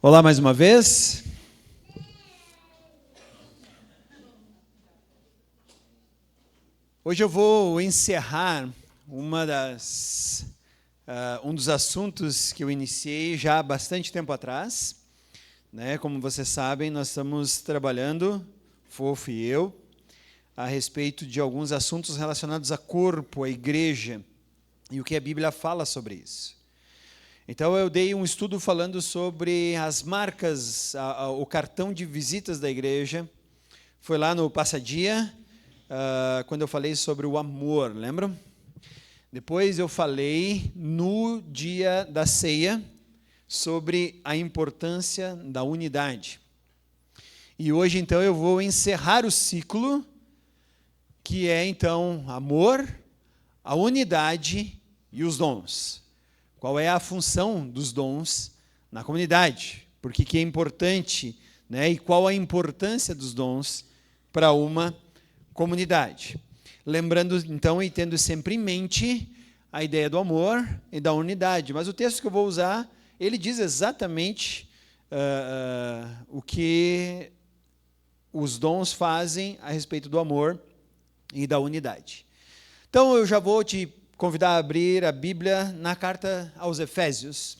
Olá mais uma vez. Hoje eu vou encerrar um dos assuntos que eu iniciei já há bastante tempo atrás. Como vocês sabem, nós estamos trabalhando, Fofo e eu, a respeito de alguns assuntos relacionados a corpo, a igreja, e o que a Bíblia fala sobre isso. Então, eu dei um estudo falando sobre as marcas, o cartão de visitas da igreja. Foi lá no Passadia, quando eu falei sobre o amor, lembram? Depois eu falei no dia da ceia sobre a importância da unidade. E hoje, então, eu vou encerrar o ciclo, que é, então, amor, a unidade e os dons. Qual é a função dos dons na comunidade? Por que é importante, e qual a importância dos dons para uma comunidade? Lembrando, então, e tendo sempre em mente a ideia do amor e da unidade. Mas o texto que eu vou usar, ele diz exatamente o que os dons fazem a respeito do amor e da unidade. Então, eu já vou te convidar a abrir a Bíblia na carta aos Efésios.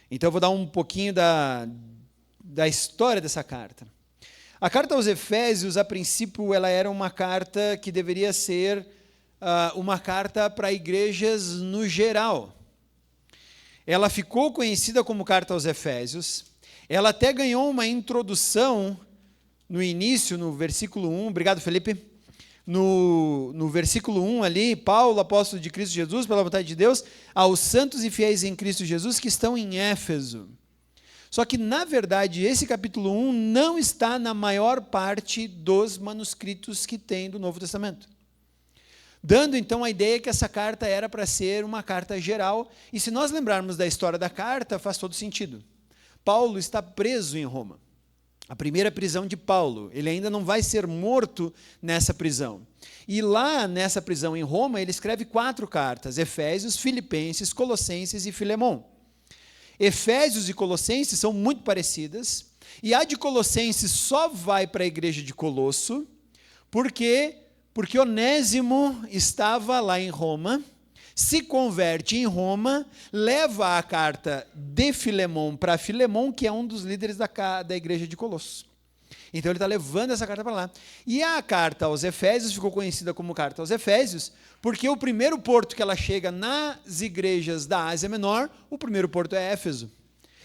Então, eu vou dar um pouquinho da história dessa carta. A carta aos Efésios, a princípio, ela era uma carta que deveria ser uma carta para igrejas no geral. Ela ficou conhecida como carta aos Efésios. Ela até ganhou uma introdução no início, no versículo 1. Obrigado, Felipe. No versículo 1 ali, Paulo, apóstolo de Cristo Jesus, pela vontade de Deus, aos santos e fiéis em Cristo Jesus que estão em Éfeso. Só que, na verdade, esse capítulo 1 não está na maior parte dos manuscritos que tem do Novo Testamento. Dando, então, a ideia que essa carta era para ser uma carta geral, e se nós lembrarmos da história da carta, faz todo sentido. Paulo está preso em Roma. A primeira prisão de Paulo, ele ainda não vai ser morto nessa prisão. E lá nessa prisão em Roma, ele escreve 4 cartas, Efésios, Filipenses, Colossenses e Filemão. Efésios e Colossenses são muito parecidas, e a de Colossenses só vai para a igreja de Colosso, porque Onésimo estava lá em Roma, se converte em Roma, leva a carta de Filemão para Filemão, que é um dos líderes da igreja de Colosso. Então ele está levando essa carta para lá. E a carta aos Efésios ficou conhecida como carta aos Efésios, porque o primeiro porto que ela chega nas igrejas da Ásia Menor, o primeiro porto é Éfeso.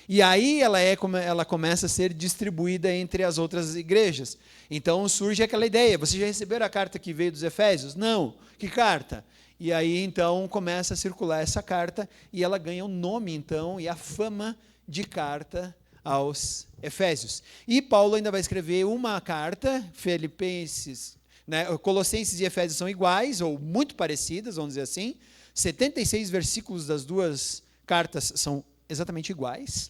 E aí ela começa a ser distribuída entre as outras igrejas. Então surge aquela ideia, vocês já receberam a carta que veio dos Efésios? Não. Que carta? E aí, então, começa a circular essa carta e ela ganha o nome, então, e a fama de carta aos Efésios. E Paulo ainda vai escrever uma carta, Filipenses, Colossenses e Efésios são iguais, ou muito parecidas, vamos dizer assim. 76 versículos das duas cartas são exatamente iguais.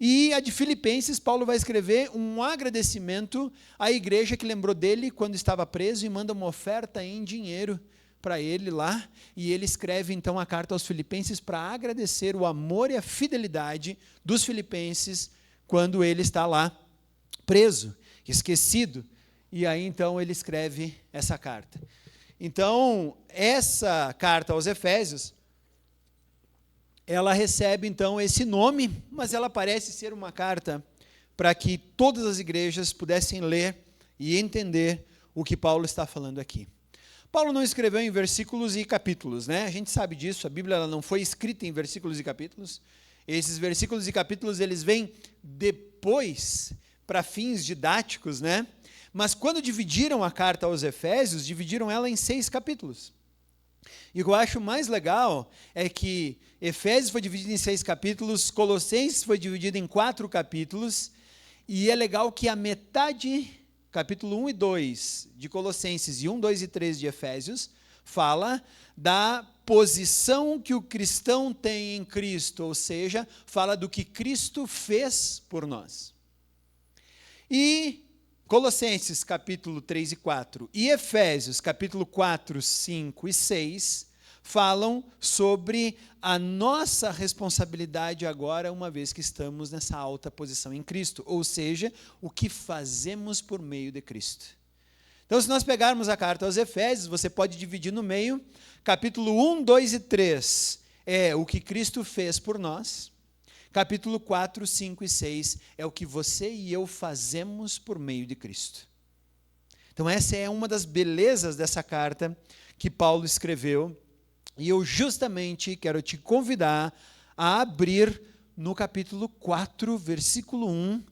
E a de Filipenses, Paulo vai escrever um agradecimento à igreja que lembrou dele quando estava preso e manda uma oferta em dinheiro para ele lá, e ele escreve então a carta aos Filipenses para agradecer o amor e a fidelidade dos filipenses quando ele está lá preso, esquecido, e aí então ele escreve essa carta. Então, essa carta aos Efésios, ela recebe então esse nome, mas ela parece ser uma carta para que todas as igrejas pudessem ler e entender o que Paulo está falando aqui. Paulo não escreveu em versículos e capítulos, A gente sabe disso, a Bíblia ela não foi escrita em versículos e capítulos. Esses versículos e capítulos, eles vêm depois, para fins didáticos, Mas quando dividiram a carta aos Efésios, dividiram ela em 6 capítulos. E o que eu acho mais legal é que Efésios foi dividido em 6 capítulos, Colossenses foi dividido em 4 capítulos, e é legal que a metade, capítulo 1 e 2 de Colossenses e 1, 2 e 3 de Efésios, fala da posição que o cristão tem em Cristo, ou seja, fala do que Cristo fez por nós. E Colossenses, capítulo 3 e 4, e Efésios, capítulo 4, 5 e 6, falam sobre a nossa responsabilidade agora, uma vez que estamos nessa alta posição em Cristo, ou seja, o que fazemos por meio de Cristo. Então, se nós pegarmos a carta aos Efésios, você pode dividir no meio, capítulo 1, 2 e 3 é o que Cristo fez por nós, capítulo 4, 5 e 6 é o que você e eu fazemos por meio de Cristo. Então, essa é uma das belezas dessa carta que Paulo escreveu, e eu justamente quero te convidar a abrir no capítulo 4, versículo 1,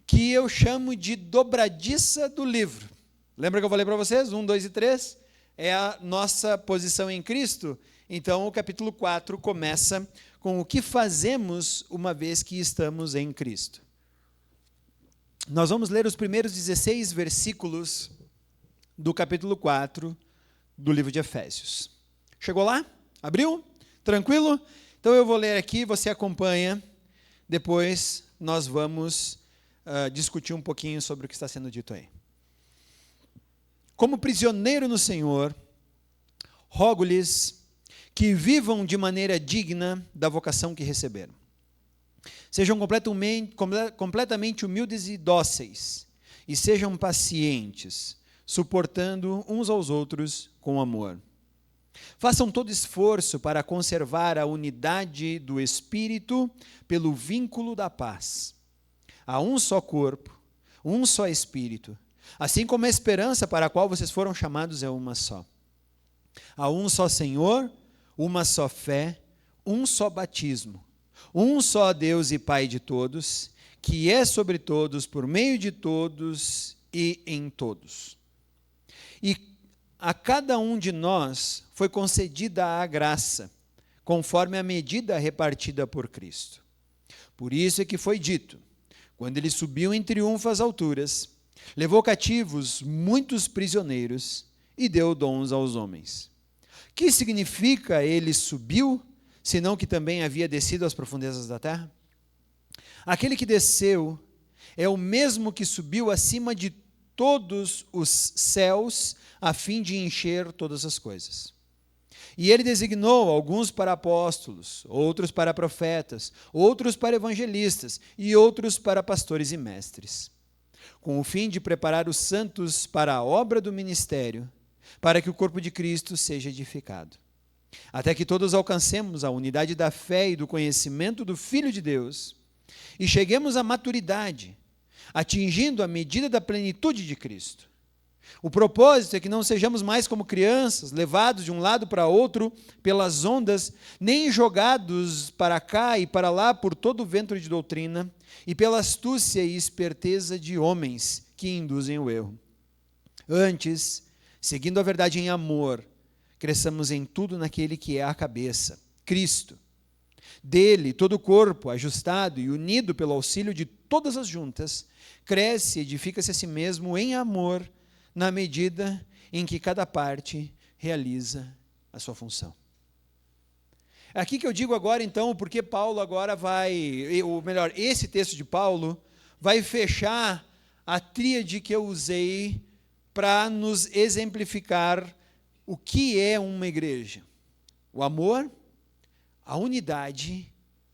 que eu chamo de dobradiça do livro. Lembra que eu falei para vocês? 1, 2 e 3 é a nossa posição em Cristo. Então, o capítulo 4 começa com o que fazemos uma vez que estamos em Cristo. Nós vamos ler os primeiros 16 versículos do capítulo 4 do livro de Efésios. Chegou lá? Abriu? Tranquilo? Então eu vou ler aqui, você acompanha. Depois nós vamos discutir um pouquinho sobre o que está sendo dito aí. Como prisioneiro no Senhor, rogo-lhes que vivam de maneira digna da vocação que receberam. Sejam completamente humildes e dóceis, e sejam pacientes, suportando uns aos outros com amor. Façam todo esforço para conservar a unidade do Espírito pelo vínculo da paz. Há um só corpo, um só Espírito, assim como a esperança para a qual vocês foram chamados é uma só. Há um só Senhor, uma só fé, um só batismo, um só Deus e Pai de todos, que é sobre todos, por meio de todos e em todos. E a cada um de nós foi concedida a graça, conforme a medida repartida por Cristo. Por isso é que foi dito, quando ele subiu em triunfo às alturas, levou cativos muitos prisioneiros e deu dons aos homens. Que significa ele subiu, senão que também havia descido às profundezas da terra? Aquele que desceu é o mesmo que subiu acima de todos os céus, a fim de encher todas as coisas. E ele designou alguns para apóstolos, outros para profetas, outros para evangelistas e outros para pastores e mestres, com o fim de preparar os santos para a obra do ministério, para que o corpo de Cristo seja edificado, até que todos alcancemos a unidade da fé e do conhecimento do Filho de Deus e cheguemos à maturidade, atingindo a medida da plenitude de Cristo. O propósito é que não sejamos mais como crianças, levados de um lado para outro pelas ondas, nem jogados para cá e para lá por todo o vento de doutrina e pela astúcia e esperteza de homens que induzem o erro. Antes, seguindo a verdade em amor, cresçamos em tudo naquele que é a cabeça, Cristo. Dele, todo o corpo, ajustado e unido pelo auxílio de todas as juntas, cresce e edifica-se a si mesmo em amor, na medida em que cada parte realiza a sua função. É aqui que eu digo agora, então, porque Paulo agora vai, ou melhor, esse texto de Paulo vai fechar a tríade que eu usei para nos exemplificar o que é uma igreja. O amor, a unidade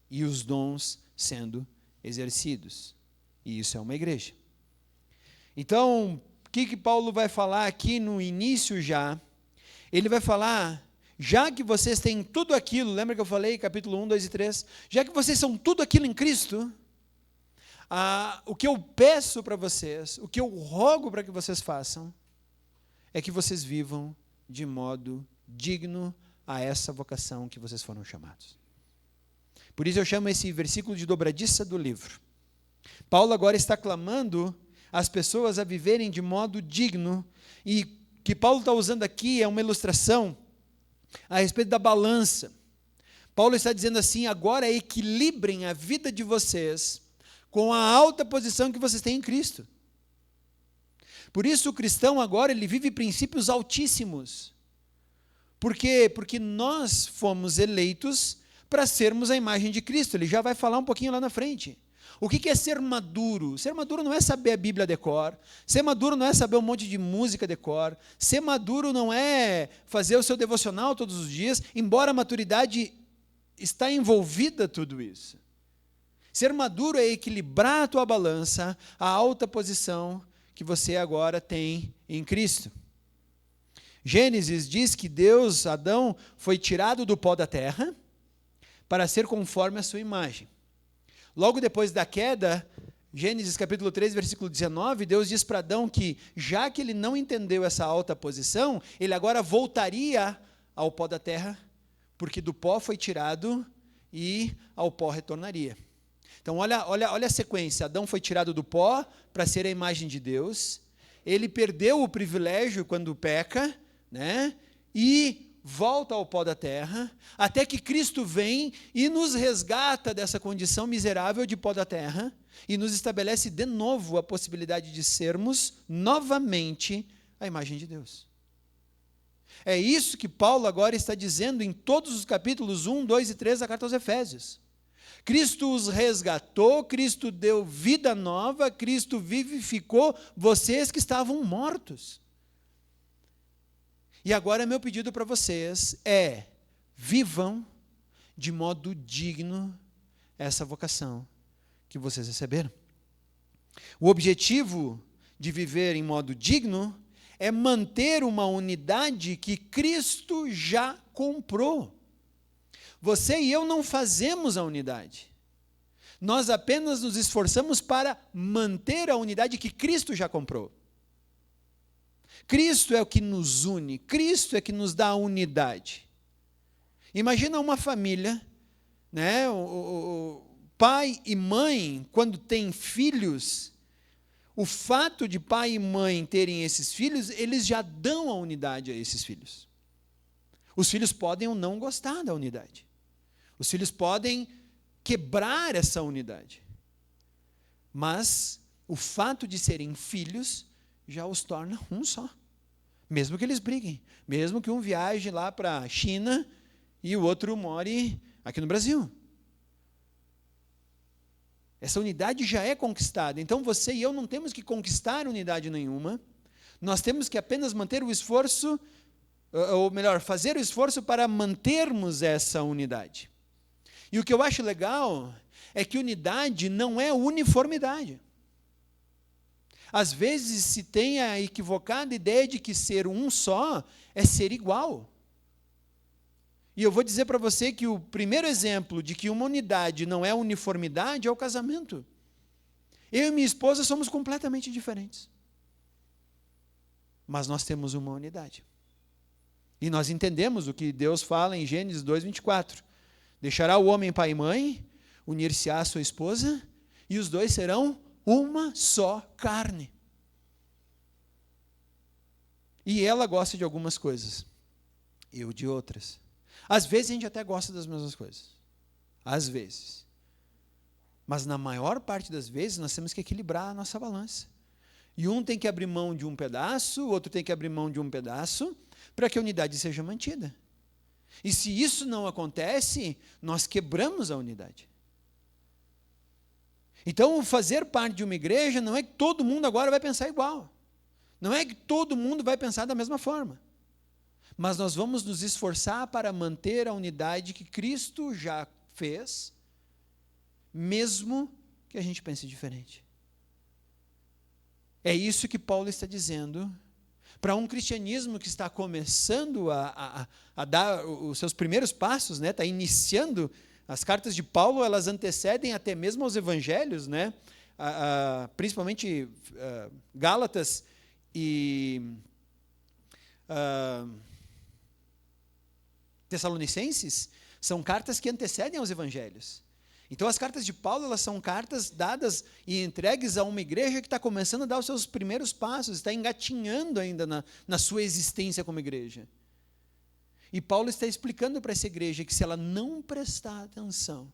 e os dons sendo exercidos. E isso é uma igreja. Então, o que Paulo vai falar aqui no início já? Ele vai falar, já que vocês têm tudo aquilo, lembra que eu falei, capítulo 1, 2 e 3, já que vocês são tudo aquilo em Cristo, o que eu peço para vocês, o que eu rogo para que vocês façam, é que vocês vivam de modo digno a essa vocação que vocês foram chamados. Por isso eu chamo esse versículo de dobradiça do livro. Paulo agora está clamando as pessoas a viverem de modo digno, e o que Paulo está usando aqui é uma ilustração a respeito da balança. Paulo está dizendo assim, agora equilibrem a vida de vocês com a alta posição que vocês têm em Cristo. Por isso o cristão agora, ele vive princípios altíssimos. Por quê? Porque nós fomos eleitos para sermos a imagem de Cristo. Ele já vai falar um pouquinho lá na frente. O que é ser maduro? Ser maduro não é saber a Bíblia de cor. Ser maduro não é saber um monte de música de cor. Ser maduro não é fazer o seu devocional todos os dias, embora a maturidade está envolvida tudo isso. Ser maduro é equilibrar a tua balança, a alta posição que você agora tem em Cristo. Gênesis diz que Adão, foi tirado do pó da terra para ser conforme a sua imagem. Logo depois da queda, Gênesis capítulo 3, versículo 19, Deus diz para Adão que, já que ele não entendeu essa alta posição, ele agora voltaria ao pó da terra, porque do pó foi tirado e ao pó retornaria. Então, olha a sequência. Adão foi tirado do pó para ser a imagem de Deus. Ele perdeu o privilégio quando peca, né? E volta ao pó da terra, até que Cristo vem e nos resgata dessa condição miserável de pó da terra e nos estabelece de novo a possibilidade de sermos novamente a imagem de Deus. É isso que Paulo agora está dizendo em todos os capítulos 1, 2 e 3 da carta aos Efésios. Cristo os resgatou, Cristo deu vida nova, Cristo vivificou vocês que estavam mortos. E agora meu pedido para vocês é: vivam de modo digno essa vocação que vocês receberam. O objetivo de viver em modo digno é manter uma unidade que Cristo já comprou. Você e eu não fazemos a unidade. Nós apenas nos esforçamos para manter a unidade que Cristo já comprou. Cristo é o que nos une, Cristo é que nos dá a unidade. Imagina uma família, né? O pai e mãe, quando têm filhos, o fato de pai e mãe terem esses filhos, eles já dão a unidade a esses filhos. Os filhos podem ou não gostar da unidade. Os filhos podem quebrar essa unidade. Mas o fato de serem filhos já os torna um só. Mesmo que eles briguem, mesmo que um viaje lá para a China e o outro more aqui no Brasil. Essa unidade já é conquistada. Então você e eu não temos que conquistar unidade nenhuma. Nós temos que apenas manter o esforço, ou melhor, fazer o esforço para mantermos essa unidade. E o que eu acho legal é que unidade não é uniformidade. Às vezes se tem a equivocada ideia de que ser um só é ser igual. E eu vou dizer para você que o primeiro exemplo de que uma unidade não é uniformidade é o casamento. Eu e minha esposa somos completamente diferentes. Mas nós temos uma unidade. E nós entendemos o que Deus fala em Gênesis 2:24. Deixará o homem pai e mãe, unir-se-á à sua esposa, e os dois serão uma só carne. E ela gosta de algumas coisas, eu de outras. Às vezes a gente até gosta das mesmas coisas. Às vezes. Mas na maior parte das vezes nós temos que equilibrar a nossa balança. E um tem que abrir mão de um pedaço, o outro tem que abrir mão de um pedaço, para que a unidade seja mantida. E se isso não acontece, nós quebramos a unidade. Então, fazer parte de uma igreja não é que todo mundo agora vai pensar igual. Não é que todo mundo vai pensar da mesma forma. Mas nós vamos nos esforçar para manter a unidade que Cristo já fez, mesmo que a gente pense diferente. É isso que Paulo está dizendo para um cristianismo que está começando a dar os seus primeiros passos, né? Está iniciando. As cartas de Paulo, elas antecedem até mesmo aos evangelhos, né? Principalmente Gálatas e Tessalonicenses, são cartas que antecedem aos evangelhos. Então, as cartas de Paulo, elas são cartas dadas e entregues a uma igreja que está começando a dar os seus primeiros passos, está engatinhando ainda na sua existência como igreja. E Paulo está explicando para essa igreja que se ela não prestar atenção,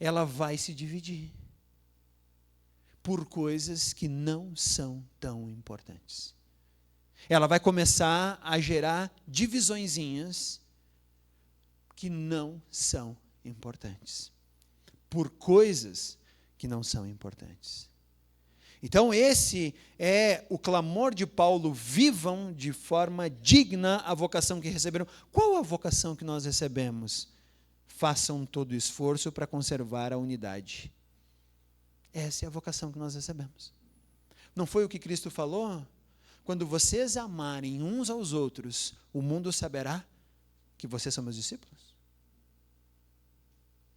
ela vai se dividir por coisas que não são tão importantes. Ela vai começar a gerar divisõezinhas que não são importantes. por coisas que não são importantes. Então, esse é o clamor de Paulo: vivam de forma digna a vocação que receberam. Qual a vocação que nós recebemos? Façam todo o esforço para conservar a unidade. Essa é a vocação que nós recebemos. Não foi o que Cristo falou? Quando vocês amarem uns aos outros, o mundo saberá que vocês são meus discípulos.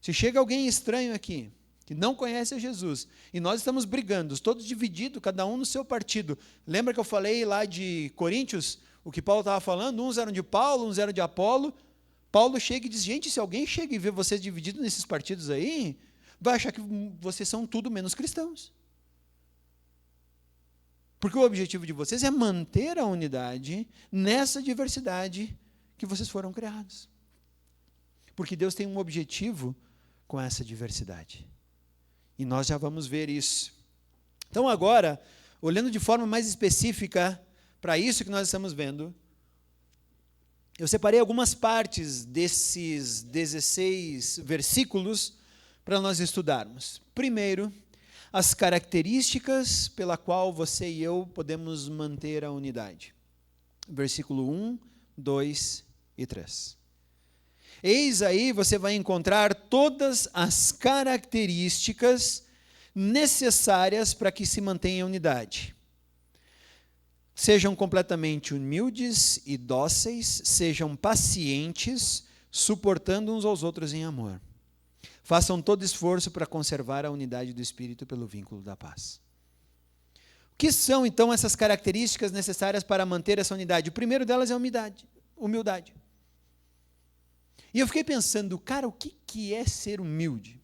Se chega alguém estranho aqui, que não conhece a Jesus, e nós estamos brigando, todos divididos, cada um no seu partido. Lembra que eu falei lá de Coríntios, o que Paulo estava falando? Uns eram de Paulo, uns eram de Apolo. Paulo chega e diz: gente, se alguém chega e vê vocês divididos nesses partidos aí, vai achar que vocês são tudo menos cristãos. Porque o objetivo de vocês é manter a unidade nessa diversidade que vocês foram criados. Porque Deus tem um objetivo com essa diversidade. E nós já vamos ver isso. Então agora, olhando de forma mais específica para isso que nós estamos vendo, eu separei algumas partes desses 16 versículos para nós estudarmos. Primeiro, as características pela qual você e eu podemos manter a unidade. Versículo 1, 2 e 3. Eis aí você vai encontrar todas as características necessárias para que se mantenha a unidade. Sejam completamente humildes e dóceis, sejam pacientes, suportando uns aos outros em amor. Façam todo esforço para conservar a unidade do Espírito pelo vínculo da paz. O que são, então, essas características necessárias para manter essa unidade? O primeiro delas é a humildade. E eu fiquei pensando, cara, o que é ser humilde?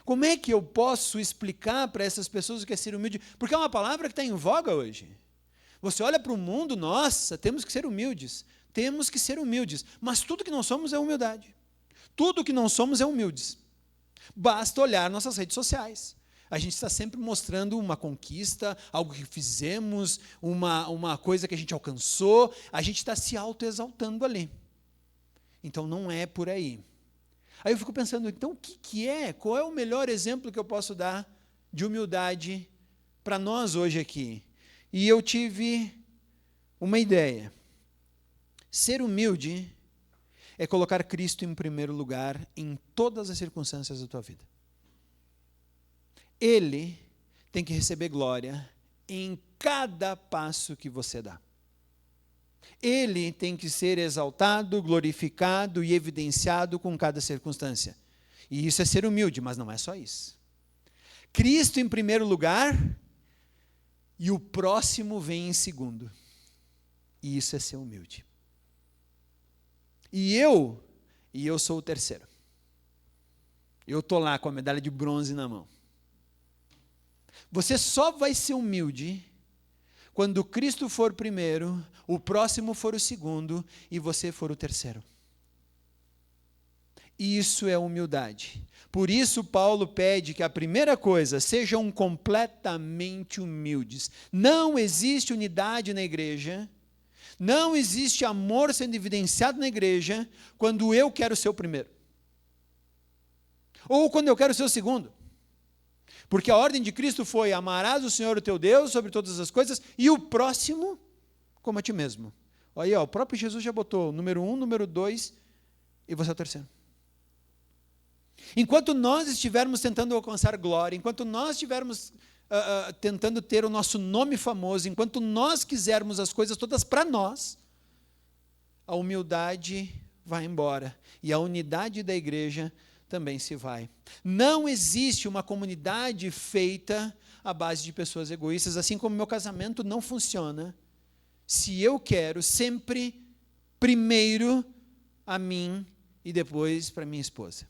Como é que eu posso explicar para essas pessoas o que é ser humilde? Porque é uma palavra que está em voga hoje. Você olha para o mundo, nossa, temos que ser humildes. Temos que ser humildes. Mas tudo que não somos é humildade. Tudo que não somos é humildes. Basta olhar nossas redes sociais. A gente está sempre mostrando uma conquista, algo que fizemos, uma coisa que a gente alcançou. A gente está se autoexaltando ali. Então, não é por aí. Aí eu fico pensando, então, o que é? Qual é o melhor exemplo que eu posso dar de humildade para nós hoje aqui? E eu tive uma ideia. Ser humilde é colocar Cristo em primeiro lugar em todas as circunstâncias da tua vida. Ele tem que receber glória em cada passo que você dá. Ele tem que ser exaltado, glorificado e evidenciado com cada circunstância. E isso é ser humilde, mas não é só isso. Cristo em primeiro lugar e o próximo vem em segundo. E isso é ser humilde. E eu sou o terceiro. Eu estou lá com a medalha de bronze na mão. Você só vai ser humilde quando Cristo for o primeiro, o próximo for o segundo e você for o terceiro. Isso é humildade. Por isso Paulo pede que a primeira coisa, sejam completamente humildes. Não existe unidade na igreja, não existe amor sendo evidenciado na igreja quando eu quero ser o primeiro. Ou quando eu quero ser o segundo. Porque a ordem de Cristo foi: amarás o Senhor o teu Deus sobre todas as coisas e o próximo como a ti mesmo. Aí, o próprio Jesus já botou número 1, número 2 e você é o terceiro. Enquanto nós estivermos tentando alcançar glória, enquanto nós estivermos tentando ter o nosso nome famoso, enquanto nós quisermos as coisas todas para nós, a humildade vai embora e a unidade da igreja também se vai. Não existe uma comunidade feita à base de pessoas egoístas, assim como meu casamento não funciona se eu quero sempre primeiro a mim e depois para minha esposa.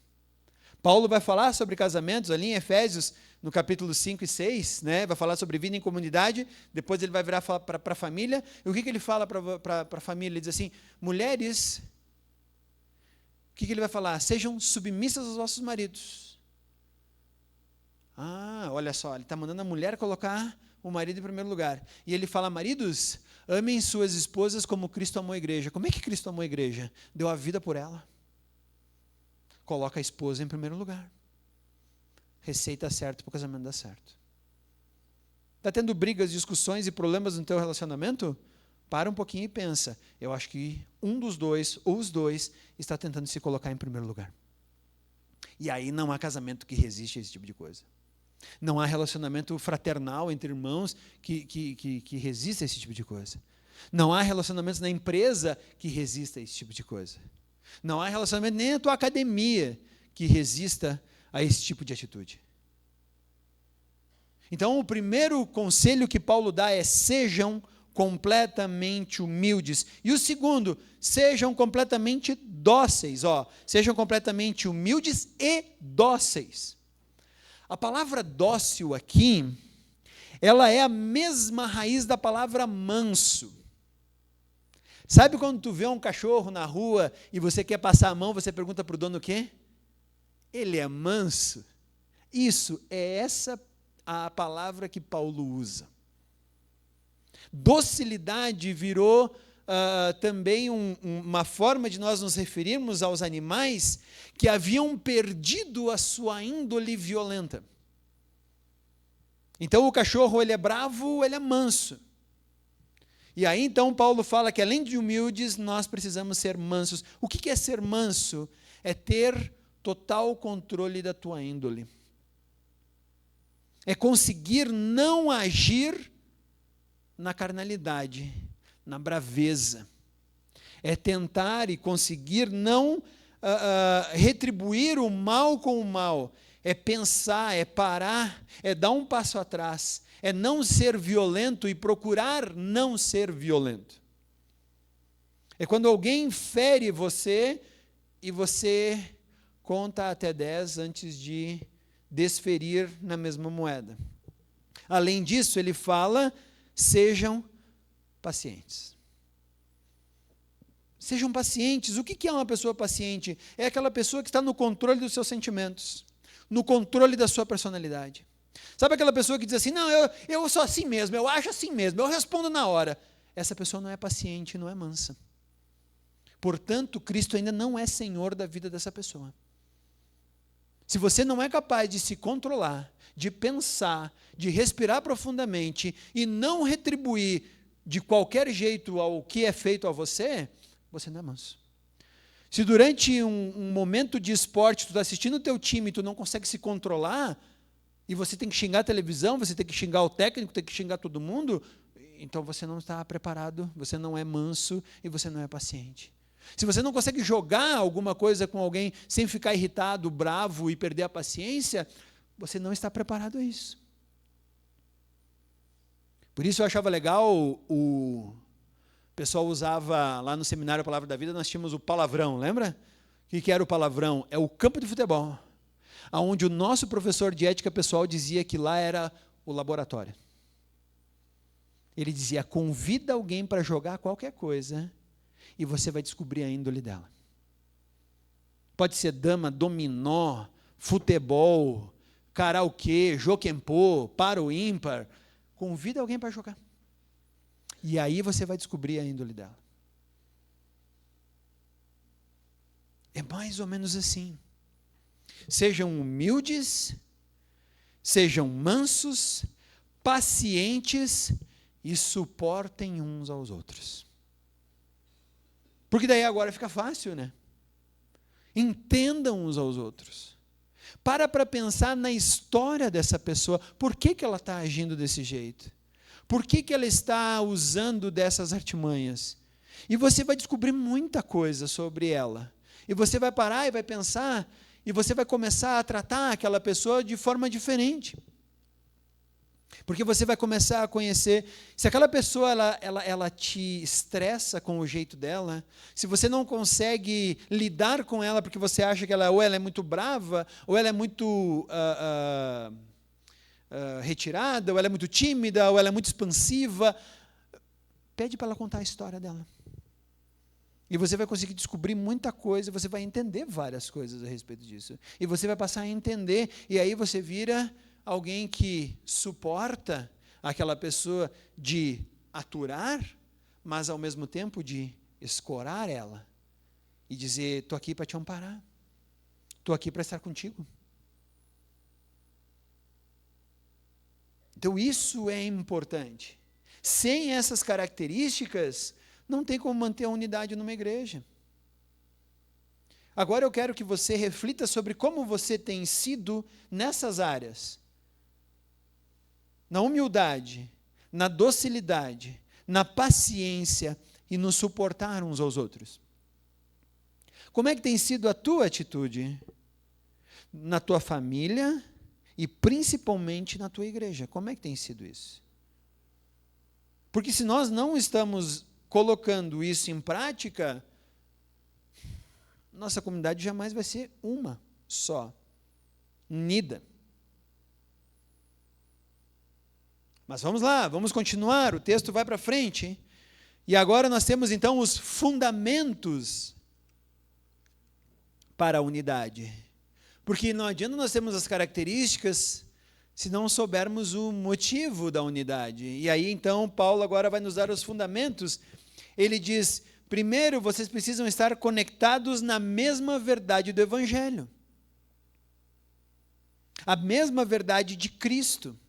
Paulo vai falar sobre casamentos ali em Efésios, no capítulo 5 e 6, né? Vai falar sobre vida em comunidade, depois ele vai virar para a família. E o que ele fala para a família? Ele diz assim: mulheres, o que ele vai falar? Sejam submissas aos vossos maridos. Olha só, ele está mandando a mulher colocar o marido em primeiro lugar. E ele fala: maridos, amem suas esposas como Cristo amou a igreja. Como é que Cristo amou a igreja? Deu a vida por ela. coloca a esposa em primeiro lugar. Receita certa para o casamento dar certo. Está tendo brigas, discussões e problemas no teu relacionamento? Para um pouquinho e pensa. Eu acho que um dos dois, ou os dois, está tentando se colocar em primeiro lugar. E aí não há casamento que resiste a esse tipo de coisa. Não há relacionamento fraternal entre irmãos que resista a esse tipo de coisa. Não há relacionamentos na empresa que resista a esse tipo de coisa. Não há relacionamento nem na tua academia que resista a esse tipo de atitude. Então, o primeiro conselho que Paulo dá é: sejam completamente humildes. E o segundo, sejam completamente dóceis. Sejam completamente humildes e dóceis. A palavra dócil aqui, ela é a mesma raiz da palavra manso. Sabe quando tu vê um cachorro na rua e você quer passar a mão, você pergunta para o dono o quê? Ele é manso? Isso, é essa a palavra que Paulo usa. Docilidade virou também uma forma de nós nos referirmos aos animais que haviam perdido a sua índole violenta. Então o cachorro, ele é bravo, ele é manso. E aí então Paulo fala que além de humildes, nós precisamos ser mansos. O que é ser manso? É ter total controle da tua índole. É conseguir não agir na carnalidade, na braveza. É tentar e conseguir não retribuir o mal com o mal. É pensar, é parar, é dar um passo atrás, é não ser violento e procurar não ser violento. É quando alguém fere você e você conta até 10 antes de desferir na mesma moeda. Além disso, ele fala: sejam pacientes. Sejam pacientes. O que é uma pessoa paciente? É aquela pessoa que está no controle dos seus sentimentos, no controle da sua personalidade. Sabe aquela pessoa que diz assim: não, eu sou assim mesmo, eu acho assim mesmo, eu respondo na hora. Essa pessoa não é paciente, não é mansa. Portanto, Cristo ainda não é Senhor da vida dessa pessoa. Se você não é capaz de se controlar, de pensar, de respirar profundamente e não retribuir de qualquer jeito ao que é feito a você, você não é manso. Se durante um momento de esporte tu está assistindo o teu time e tu não consegue se controlar, e você tem que xingar a televisão, você tem que xingar o técnico, tem que xingar todo mundo, então você não está preparado, você não é manso e você não é paciente. Se você não consegue jogar alguma coisa com alguém sem ficar irritado, bravo e perder a paciência, você não está preparado a isso. Por isso eu achava legal, o pessoal usava lá no seminário A Palavra da Vida, nós tínhamos o palavrão, lembra? O que era o palavrão? É o campo de futebol, onde o nosso professor de ética pessoal dizia que lá era o laboratório. Ele dizia: convida alguém para jogar qualquer coisa e você vai descobrir a índole dela. Pode ser dama, dominó, futebol, karaokê, joquempô, para o ímpar. Convida alguém para jogar. E aí você vai descobrir a índole dela. É mais ou menos assim. Sejam humildes, sejam mansos, pacientes e suportem uns aos outros. Porque daí agora fica fácil, né? Entendam uns aos outros. Para pensar na história dessa pessoa. Por que ela está agindo desse jeito? Por que ela está usando dessas artimanhas? E você vai descobrir muita coisa sobre ela. E você vai parar e vai pensar, e você vai começar a tratar aquela pessoa de forma diferente. Porque você vai começar a conhecer, se aquela pessoa ela te estressa com o jeito dela, se você não consegue lidar com ela porque você acha que ou ela é muito brava, ou ela é muito retirada, ou ela é muito tímida, ou ela é muito expansiva, pede para ela contar a história dela. E você vai conseguir descobrir muita coisa, você vai entender várias coisas a respeito disso. E você vai passar a entender, e aí você vira alguém que suporta aquela pessoa de aturar, mas ao mesmo tempo de escorar ela. E dizer: estou aqui para te amparar. estou aqui para estar contigo. Então isso é importante. Sem essas características, não tem como manter a unidade numa igreja. Agora eu quero que você reflita sobre como você tem sido nessas áreas. Na humildade, na docilidade, na paciência e no suportar uns aos outros. Como é que tem sido a tua atitude na tua família e principalmente na tua igreja? Como é que tem sido isso? Porque se nós não estamos colocando isso em prática, nossa comunidade jamais vai ser uma só, unida. Mas vamos lá, vamos continuar, o texto vai para frente. E agora nós temos então os fundamentos para a unidade. Porque não adianta nós termos as características se não soubermos o motivo da unidade. E aí então Paulo agora vai nos dar os fundamentos. Ele diz: primeiro, vocês precisam estar conectados na mesma verdade do Evangelho. A mesma verdade de Cristo.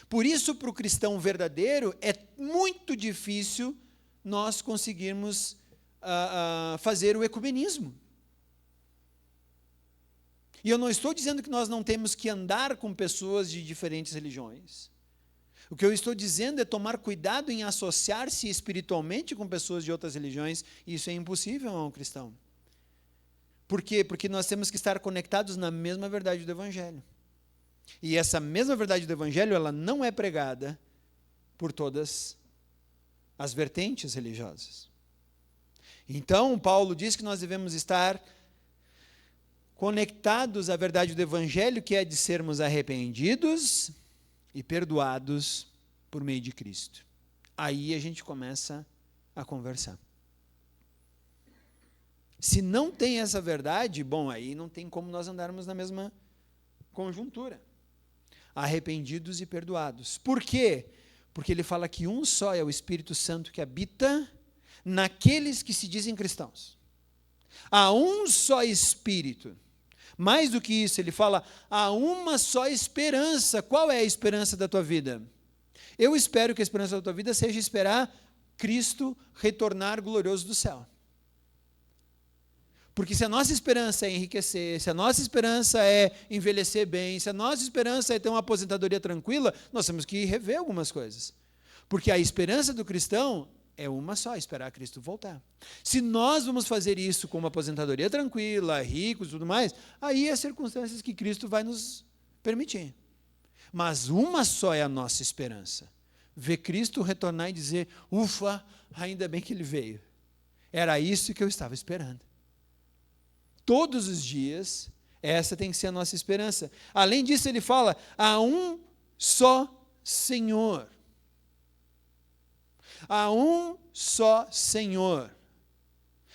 Por isso, para o cristão verdadeiro, é muito difícil nós conseguirmos fazer o ecumenismo. E eu não estou dizendo que nós não temos que andar com pessoas de diferentes religiões. O que eu estou dizendo é tomar cuidado em associar-se espiritualmente com pessoas de outras religiões. Isso é impossível a um cristão. Por quê? Porque nós temos que estar conectados na mesma verdade do Evangelho. E essa mesma verdade do Evangelho, ela não é pregada por todas as vertentes religiosas. Então, Paulo diz que nós devemos estar conectados à verdade do Evangelho, que é de sermos arrependidos e perdoados por meio de Cristo. Aí a gente começa a conversar. Se não tem essa verdade, bom, aí não tem como nós andarmos na mesma conjuntura. Arrependidos e perdoados. Por quê? Porque ele fala que um só é o Espírito Santo que habita naqueles que se dizem cristãos. Há um só Espírito. Mais do que isso, ele fala, há uma só esperança. Qual é a esperança da tua vida? Eu espero que a esperança da tua vida seja esperar Cristo retornar glorioso do céu. Porque se a nossa esperança é enriquecer, se a nossa esperança é envelhecer bem, se a nossa esperança é ter uma aposentadoria tranquila, nós temos que rever algumas coisas. Porque a esperança do cristão é uma só, esperar Cristo voltar. Se nós vamos fazer isso com uma aposentadoria tranquila, ricos e tudo mais, aí é circunstâncias que Cristo vai nos permitir. Mas uma só é a nossa esperança. Ver Cristo retornar e dizer, ufa, ainda bem que ele veio. Era isso que eu estava esperando. Todos os dias, essa tem que ser a nossa esperança. Além disso, ele fala, há um só Senhor. Há um só Senhor.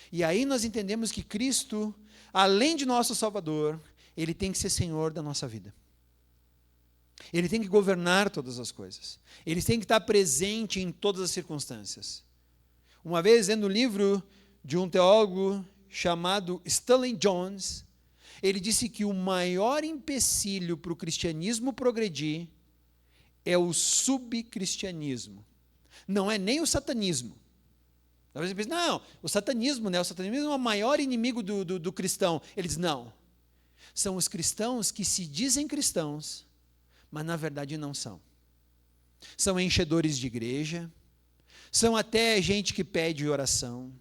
E aí nós entendemos que Cristo, além de nosso Salvador, ele tem que ser Senhor da nossa vida. Ele tem que governar todas as coisas. Ele tem que estar presente em todas as circunstâncias. Uma vez, lendo um livro de um teólogo chamado Stanley Jones, ele disse que o maior empecilho para o cristianismo progredir é o subcristianismo. Não é nem o satanismo. Talvez você pense, não, o satanismo é o maior inimigo do cristão. Ele diz, não. São os cristãos que se dizem cristãos, mas na verdade não são. São enchedores de igreja, são até gente que pede oração,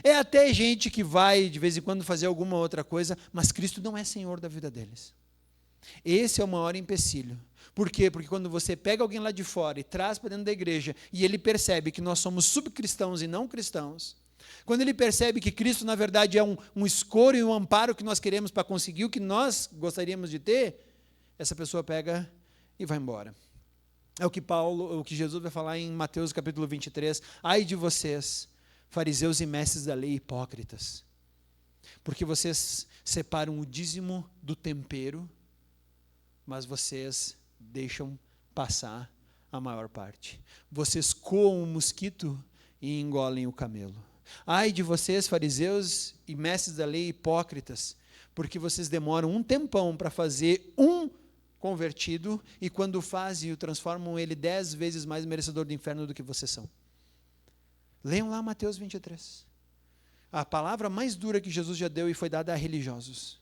é até gente que vai de vez em quando fazer alguma outra coisa, mas Cristo não é Senhor da vida deles. Esse é o maior empecilho. Por quê? Porque quando você pega alguém lá de fora e traz para dentro da igreja, e ele percebe que nós somos subcristãos e não cristãos, quando ele percebe que Cristo, na verdade, é um escoro e um amparo que nós queremos para conseguir o que nós gostaríamos de ter, essa pessoa pega e vai embora. É o que Jesus vai falar em Mateus capítulo 23. Ai de vocês, fariseus e mestres da lei hipócritas, porque vocês separam o dízimo do tempero, mas vocês deixam passar a maior parte. Vocês coam o mosquito e engolem o camelo. Ai de vocês, fariseus e mestres da lei hipócritas, porque vocês demoram um tempão para fazer um convertido, e quando fazem, o transformam ele 10 vezes mais merecedor do inferno do que vocês são. Leiam lá Mateus 23. A palavra mais dura que Jesus já deu e foi dada a religiosos.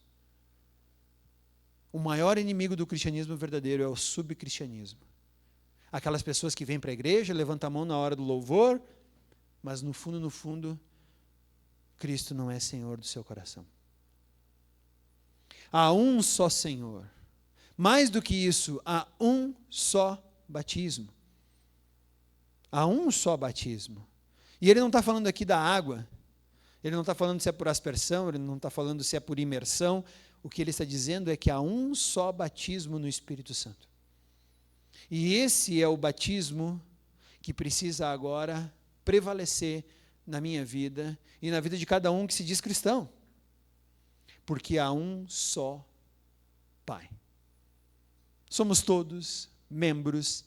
O maior inimigo do cristianismo verdadeiro é o subcristianismo. Aquelas pessoas que vêm para a igreja, levantam a mão na hora do louvor, mas no fundo, Cristo não é Senhor do seu coração. Há um só Senhor. Mais do que isso, há um só batismo. Há um só batismo. E ele não está falando aqui da água, ele não está falando se é por aspersão, ele não está falando se é por imersão. O que ele está dizendo é que há um só batismo no Espírito Santo. E esse é o batismo que precisa agora prevalecer na minha vida e na vida de cada um que se diz cristão. Porque há um só Pai. Somos todos membros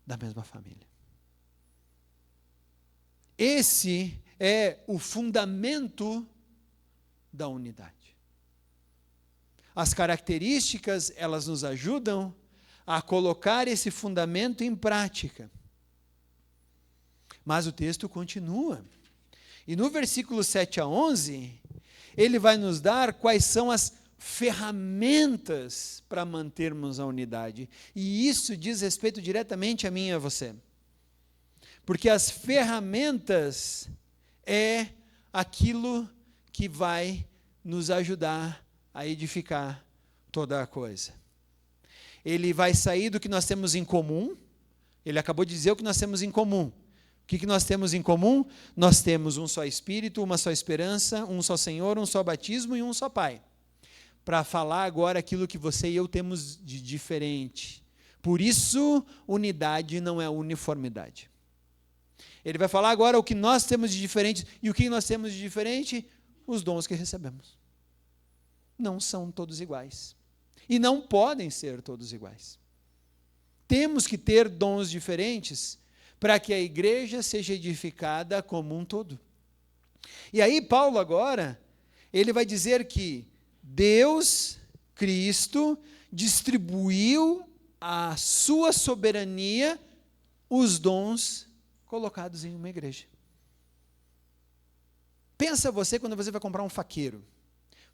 da mesma família. Esse é o fundamento da unidade. As características, elas nos ajudam a colocar esse fundamento em prática. Mas o texto continua. E no versículo 7 a 11, ele vai nos dar quais são as ferramentas para mantermos a unidade. E isso diz respeito diretamente a mim e a você. Porque as ferramentas é aquilo que vai nos ajudar a edificar toda a coisa. Ele vai sair do que nós temos em comum. Ele acabou de dizer o que nós temos em comum. O que nós temos em comum? Nós temos um só Espírito, uma só esperança, um só Senhor, um só batismo e um só Pai. Para falar agora aquilo que você e eu temos de diferente. Por isso, unidade não é uniformidade. Ele vai falar agora o que nós temos de diferente. E o que nós temos de diferente? Os dons que recebemos. Não são todos iguais. E não podem ser todos iguais. Temos que ter dons diferentes para que a igreja seja edificada como um todo. E aí Paulo agora, ele vai dizer que Deus, Cristo, distribuiu a sua soberania os dons colocados em uma igreja. Pensa você quando você vai comprar um faqueiro.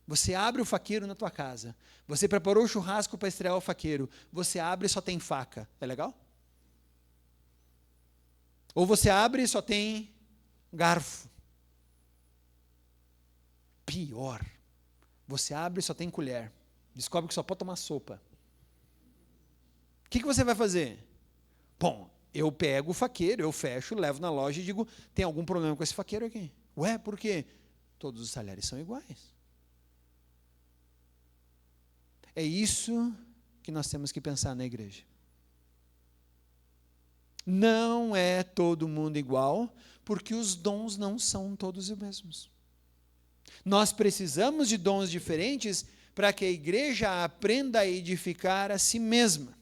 Você abre o faqueiro na tua casa. Você preparou o churrasco para estrear o faqueiro. Você abre e só tem faca. É legal? Ou você abre e só tem garfo. Pior. Você abre e só tem colher. Descobre que só pode tomar sopa. O que você vai fazer? Bom, eu pego o faqueiro, eu fecho, levo na loja e digo, tem algum problema com esse faqueiro aqui? Ué, por quê? Todos os talheres são iguais. É isso que nós temos que pensar na igreja. Não é todo mundo igual, porque os dons não são todos os mesmos. Nós precisamos de dons diferentes para que a igreja aprenda a edificar a si mesma.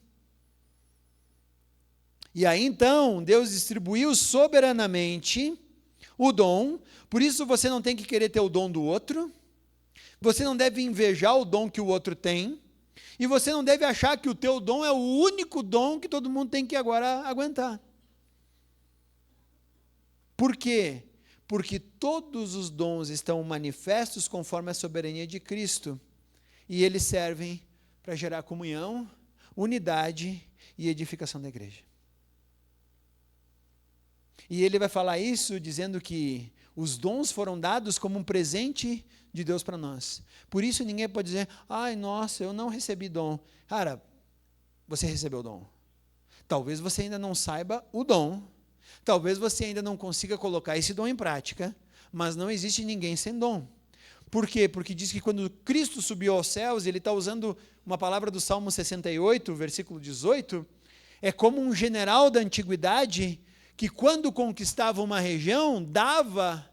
E aí então, Deus distribuiu soberanamente o dom, por isso você não tem que querer ter o dom do outro, você não deve invejar o dom que o outro tem, e você não deve achar que o teu dom é o único dom que todo mundo tem que agora aguentar. Por quê? Porque todos os dons estão manifestos conforme a soberania de Cristo, e eles servem para gerar comunhão, unidade e edificação da igreja. E ele vai falar isso dizendo que os dons foram dados como um presente de Deus para nós. Por isso ninguém pode dizer, ai, nossa, eu não recebi dom. Cara, você recebeu o dom. Talvez você ainda não saiba o dom, talvez você ainda não consiga colocar esse dom em prática, mas não existe ninguém sem dom. Por quê? Porque diz que quando Cristo subiu aos céus, ele está usando uma palavra do Salmo 68, versículo 18, é como um general da antiguidade que quando conquistava uma região, dava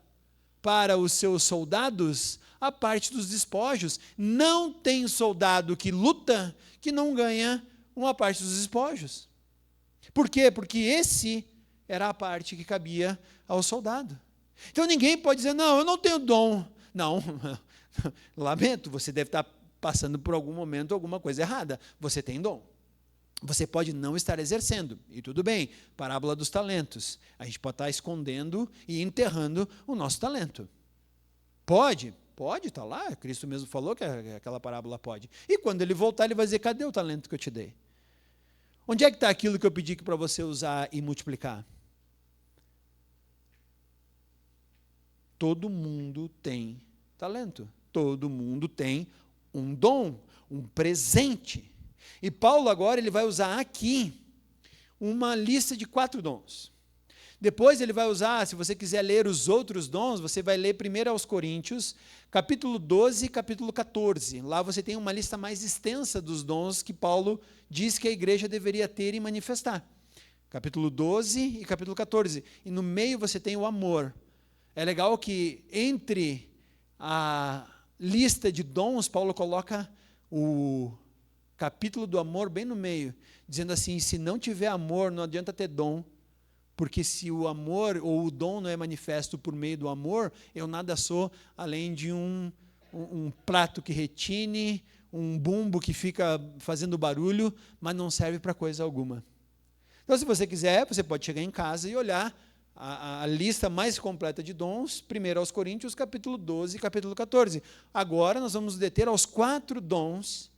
para os seus soldados a parte dos despojos. Não tem soldado que luta que não ganha uma parte dos despojos. Por quê? Porque esse era a parte que cabia ao soldado. Então ninguém pode dizer, não, eu não tenho dom. Não, lamento, você deve estar passando por algum momento alguma coisa errada. Você tem dom. Você pode não estar exercendo, e tudo bem, parábola dos talentos. A gente pode estar escondendo e enterrando o nosso talento. Pode, está lá, Cristo mesmo falou que aquela parábola pode. E quando ele voltar, ele vai dizer, cadê o talento que eu te dei? Onde é que está aquilo que eu pedi para você usar e multiplicar? Todo mundo tem talento, todo mundo tem um dom, um presente. E Paulo agora ele vai usar aqui uma lista de 4 dons. Depois ele vai usar, se você quiser ler os outros dons, você vai ler 1 aos Coríntios, capítulo 12 e capítulo 14. Lá você tem uma lista mais extensa dos dons que Paulo diz que a igreja deveria ter e manifestar. Capítulo 12 e capítulo 14. E no meio você tem o amor. É legal que entre a lista de dons, Paulo coloca o capítulo do amor bem no meio, dizendo assim, se não tiver amor, não adianta ter dom, porque se o amor ou o dom não é manifesto por meio do amor, eu nada sou além de um prato que retine, um bumbo que fica fazendo barulho, mas não serve para coisa alguma. Então, se você quiser, você pode chegar em casa e olhar a lista mais completa de dons, 1 aos Coríntios, capítulo 12 e capítulo 14. Agora nós vamos deter aos 4 dons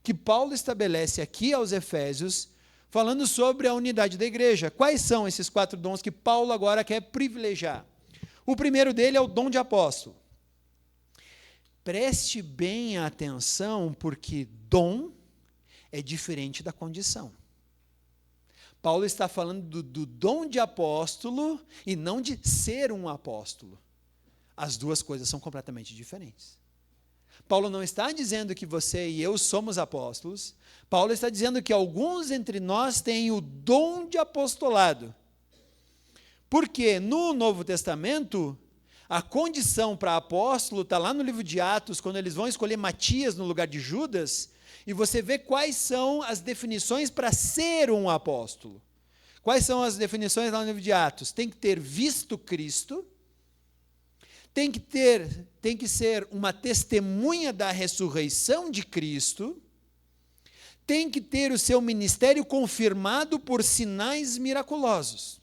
que Paulo estabelece aqui aos Efésios, falando sobre a unidade da igreja. Quais são esses 4 dons que Paulo agora quer privilegiar? O primeiro dele é o dom de apóstolo. Preste bem atenção, porque dom é diferente da condição. Paulo está falando do dom de apóstolo e não de ser um apóstolo. As duas coisas são completamente diferentes. Paulo não está dizendo que você e eu somos apóstolos. Paulo está dizendo que alguns entre nós têm o dom de apostolado. Porque no Novo Testamento, a condição para apóstolo está lá no livro de Atos, quando eles vão escolher Matias no lugar de Judas, e você vê quais são as definições para ser um apóstolo. Quais são as definições lá no livro de Atos? Tem que ter visto Cristo, tem que ser uma testemunha da ressurreição de Cristo, tem que ter o seu ministério confirmado por sinais miraculosos.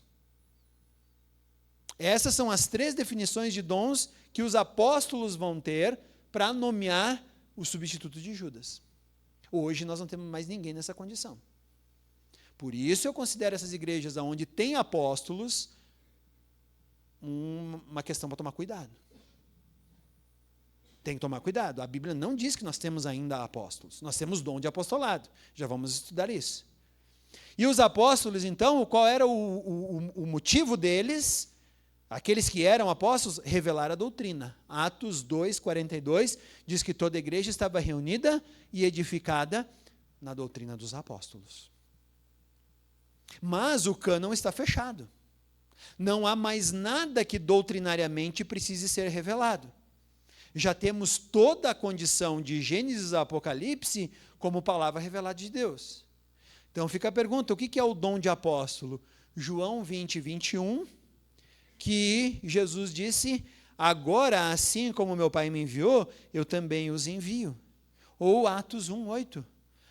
Essas são as 3 definições de dons que os apóstolos vão ter para nomear o substituto de Judas. Hoje nós não temos mais ninguém nessa condição. Por isso eu considero essas igrejas onde tem apóstolos uma questão para tomar cuidado. Tem que tomar cuidado. A Bíblia não diz que nós temos ainda apóstolos. Nós temos dom de apostolado. Já vamos estudar isso. E os apóstolos, então, qual era o motivo deles? Aqueles que eram apóstolos, revelar a doutrina. Atos 2:42 diz que toda a igreja estava reunida e edificada na doutrina dos apóstolos. Mas o cânon está fechado. Não há mais nada que doutrinariamente precise ser revelado. Já temos toda a condição de Gênesis a Apocalipse como palavra revelada de Deus. Então fica a pergunta, o que é o dom de apóstolo? João 20:21, que Jesus disse, agora assim como meu Pai me enviou, eu também os envio. Ou Atos 1:8,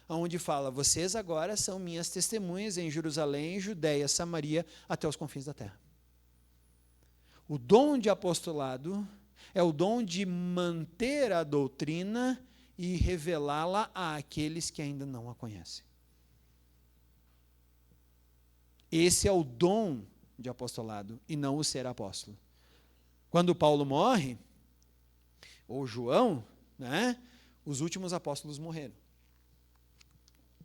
onde fala, vocês agora são minhas testemunhas em Jerusalém, Judeia, Samaria, até os confins da terra. O dom de apostolado é o dom de manter a doutrina e revelá-la àqueles que ainda não a conhecem. Esse é o dom de apostolado e não o ser apóstolo. Quando Paulo morre, ou João, os últimos apóstolos morreram.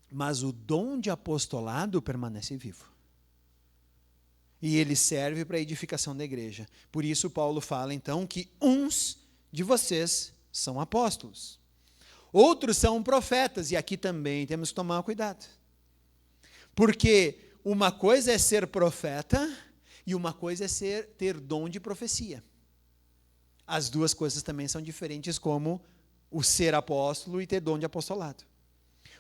Mas o dom de apostolado permanece vivo. E ele serve para a edificação da igreja. Por isso Paulo fala então que uns de vocês são apóstolos. Outros são profetas, e aqui também temos que tomar cuidado. Porque uma coisa é ser profeta e uma coisa é ter dom de profecia. As duas coisas também são diferentes, como o ser apóstolo e ter dom de apostolado.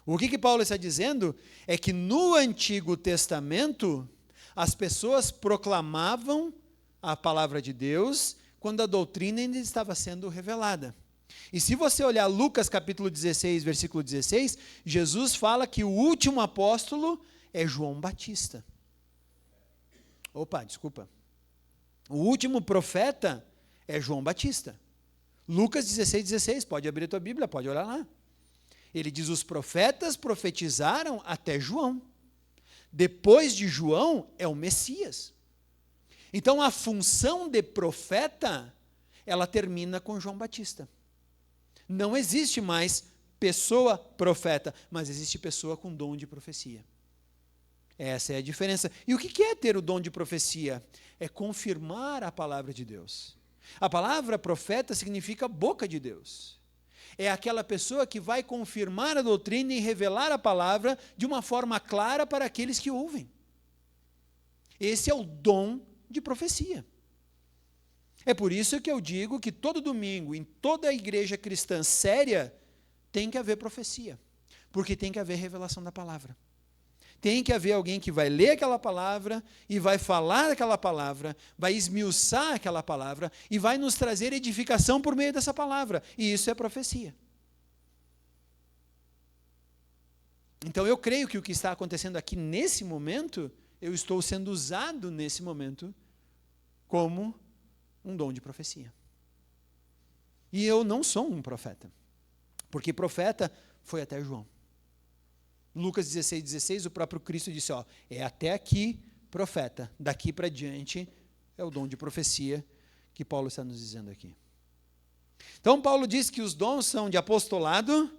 O que Paulo está dizendo é que no Antigo Testamento as pessoas proclamavam a palavra de Deus quando a doutrina ainda estava sendo revelada. E se você olhar Lucas capítulo 16, versículo 16, Jesus fala que o último apóstolo é João Batista. Opa, desculpa. O último profeta é João Batista. Lucas 16, 16, pode abrir a tua Bíblia, pode olhar lá. Ele diz, os profetas profetizaram até João. Depois de João é o Messias. Então a função de profeta, ela termina com João Batista. Não existe mais pessoa profeta, mas existe pessoa com dom de profecia. Essa é a diferença. E o que é ter o dom de profecia? É confirmar a palavra de Deus. A palavra profeta significa boca de Deus. É aquela pessoa que vai confirmar a doutrina e revelar a palavra de uma forma clara para aqueles que ouvem. Esse é o dom de profecia. É por isso que eu digo que todo domingo, em toda a igreja cristã séria, tem que haver profecia. Porque tem que haver revelação da palavra. Tem que haver alguém que vai ler aquela palavra e vai falar aquela palavra, vai esmiuçar aquela palavra e vai nos trazer edificação por meio dessa palavra. E isso é profecia. Então eu creio que o que está acontecendo aqui nesse momento, eu estou sendo usado nesse momento como um dom de profecia. E eu não sou um profeta, porque profeta foi até João. Lucas 16, 16, o próprio Cristo disse, é até aqui profeta, daqui para diante é o dom de profecia que Paulo está nos dizendo aqui. Então Paulo diz que os dons são de apostolado,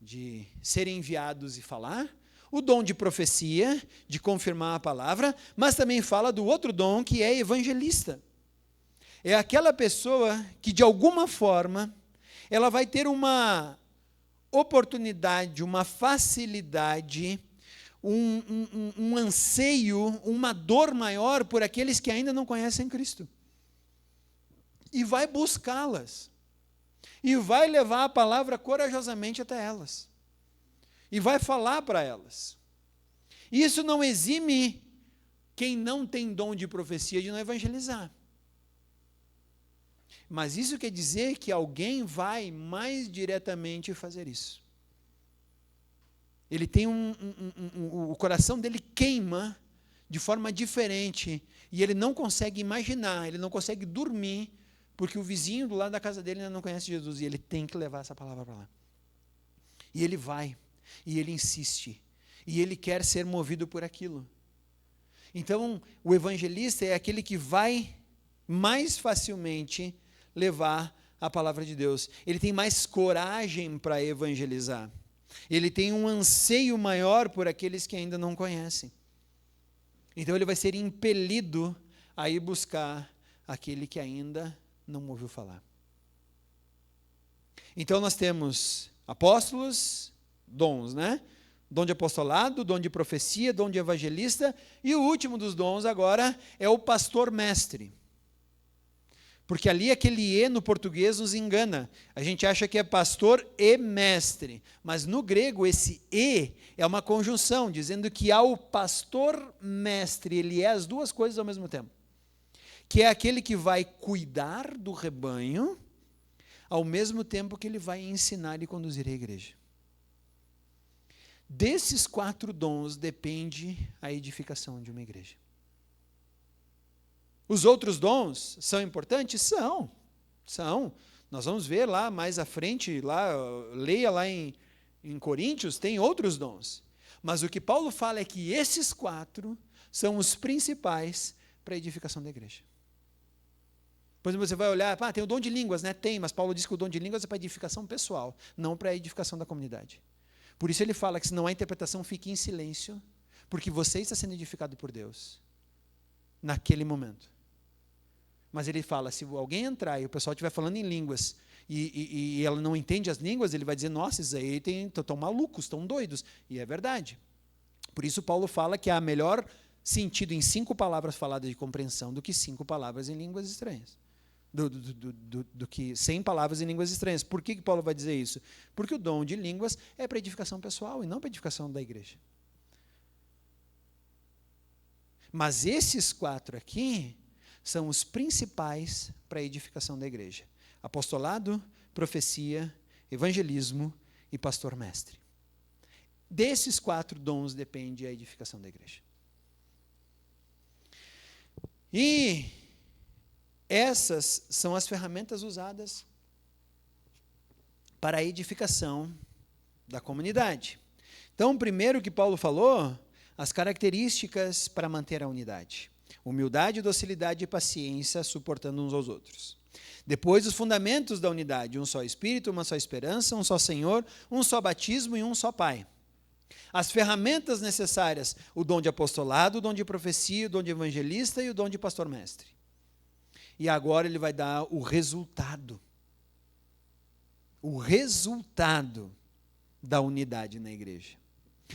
de ser enviados e falar, o dom de profecia, de confirmar a palavra, mas também fala do outro dom que é evangelista. É aquela pessoa que de alguma forma, ela vai ter uma oportunidade, uma facilidade, um anseio, uma dor maior por aqueles que ainda não conhecem Cristo. E vai buscá-las. E vai levar a palavra corajosamente até elas. E vai falar para elas. Isso não exime quem não tem dom de profecia de não evangelizar. Mas isso quer dizer que alguém vai mais diretamente fazer isso. Ele tem o coração dele queima de forma diferente e ele não consegue imaginar, ele não consegue dormir, porque o vizinho do lado da casa dele ainda não conhece Jesus e ele tem que levar essa palavra para lá. E ele vai, e ele insiste, e ele quer ser movido por aquilo. Então, o evangelista é aquele que vai mais facilmente levar a palavra de Deus. Ele tem mais coragem para evangelizar. Ele tem um anseio maior por aqueles que ainda não conhecem. Então ele vai ser impelido a ir buscar aquele que ainda não ouviu falar. Então nós temos apóstolos, dons, né? Dom de apostolado, dom de profecia, dom de evangelista, e o último dos dons agora é o pastor mestre. Porque ali aquele E no português nos engana. A gente acha que é pastor e mestre. Mas no grego esse E é uma conjunção, dizendo que há o pastor mestre, ele é as duas coisas ao mesmo tempo. Que é aquele que vai cuidar do rebanho, ao mesmo tempo que ele vai ensinar e conduzir a igreja. Desses 4 dons depende a edificação de uma igreja. Os outros dons são importantes? São. Nós vamos ver lá mais à frente, leia lá em Coríntios, tem outros dons. Mas o que Paulo fala é que esses 4 são os principais para a edificação da igreja. Por exemplo, você vai olhar, tem o dom de línguas, né? Tem, mas Paulo diz que o dom de línguas é para a edificação pessoal, não para a edificação da comunidade. Por isso ele fala que se não há interpretação, fique em silêncio, porque você está sendo edificado por Deus, naquele momento. Mas ele fala, se alguém entrar e o pessoal estiver falando em línguas e ela não entende as línguas, ele vai dizer, nossa, esses aí estão malucos, estão doidos. E é verdade. Por isso Paulo fala que há melhor sentido em 5 palavras faladas de compreensão do que 5 palavras em línguas estranhas. Do que 100 palavras em línguas estranhas. Por que Paulo vai dizer isso? Porque o dom de línguas é para edificação pessoal e não para edificação da igreja. Mas esses 4 aqui são os principais para a edificação da igreja: apostolado, profecia, evangelismo e pastor-mestre. Desses 4 dons depende a edificação da igreja. E essas são as ferramentas usadas para a edificação da comunidade. Então, primeiro que Paulo falou, as características para manter a unidade: humildade, docilidade e paciência, suportando uns aos outros. Depois, os fundamentos da unidade: um só Espírito, uma só esperança, um só Senhor, um só batismo e um só Pai. As ferramentas necessárias: o dom de apostolado, o dom de profecia, o dom de evangelista e o dom de pastor-mestre. E agora ele vai dar o resultado. O resultado da unidade na igreja.